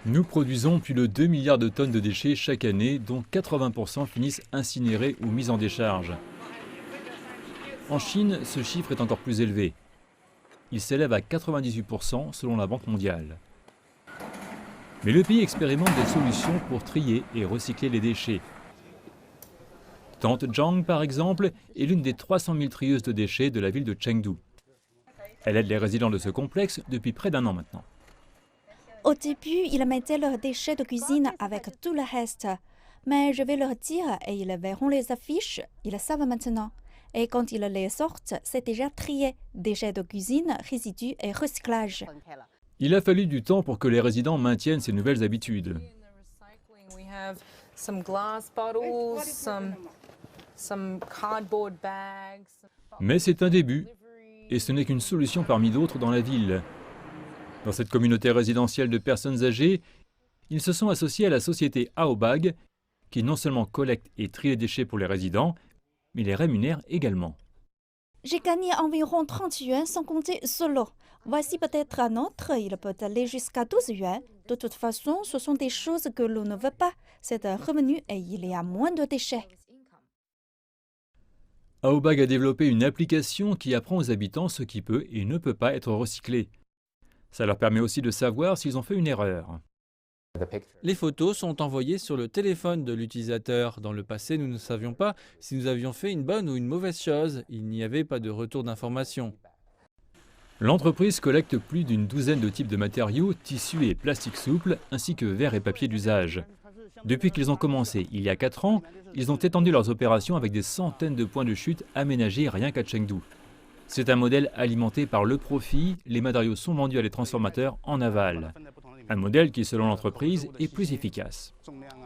Nous produisons plus de 2 milliards de tonnes de déchets chaque année, dont 80% finissent incinérés ou mis en décharge. En Chine, ce chiffre est encore plus élevé. Il s'élève à 98% selon la Banque mondiale. Mais le pays expérimente des solutions pour trier et recycler les déchets. Tante Zhang, par exemple, est l'une des 300 000 trieuses de déchets de la ville de Chengdu. Elle aide les résidents de ce complexe depuis près d'1 an maintenant. Au début, ils mettaient leurs déchets de cuisine avec tout le reste. Mais je vais leur dire et ils verront les affiches, ils savent maintenant. Et quand ils les sortent, c'est déjà trié. Déchets de cuisine, résidus et recyclage. Il a fallu du temps pour que les résidents maintiennent ces nouvelles habitudes. Mais c'est un début, et ce n'est qu'une solution parmi d'autres dans la ville. Dans cette communauté résidentielle de personnes âgées, ils se sont associés à la société Aobag, qui non seulement collecte et trie les déchets pour les résidents, mais les rémunère également. J'ai gagné environ 30 yuan sans compter solo. Voici peut-être un autre, il peut aller jusqu'à 12 yuan. De toute façon, ce sont des choses que l'on ne veut pas. C'est un revenu et il y a moins de déchets. Aobag a développé une application qui apprend aux habitants ce qui peut et ne peut pas être recyclé. Ça leur permet aussi de savoir s'ils ont fait une erreur. Les photos sont envoyées sur le téléphone de l'utilisateur. Dans le passé, nous ne savions pas si nous avions fait une bonne ou une mauvaise chose. Il n'y avait pas de retour d'information. L'entreprise collecte plus d'une douzaine de types de matériaux, tissus et plastiques souples, ainsi que verre et papier d'usage. Depuis qu'ils ont commencé il y a 4 ans, ils ont étendu leurs opérations avec des centaines de points de chute aménagés rien qu'à Chengdu. C'est un modèle alimenté par le profit, les matériaux sont vendus à les transformateurs en aval. Un modèle qui, selon l'entreprise, est plus efficace.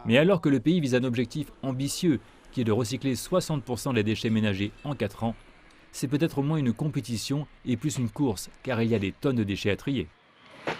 Mais alors que le pays vise un objectif ambitieux, qui est de recycler 60% des déchets ménagers en 4 ans, c'est peut-être moins une compétition et plus une course, car il y a des tonnes de déchets à trier.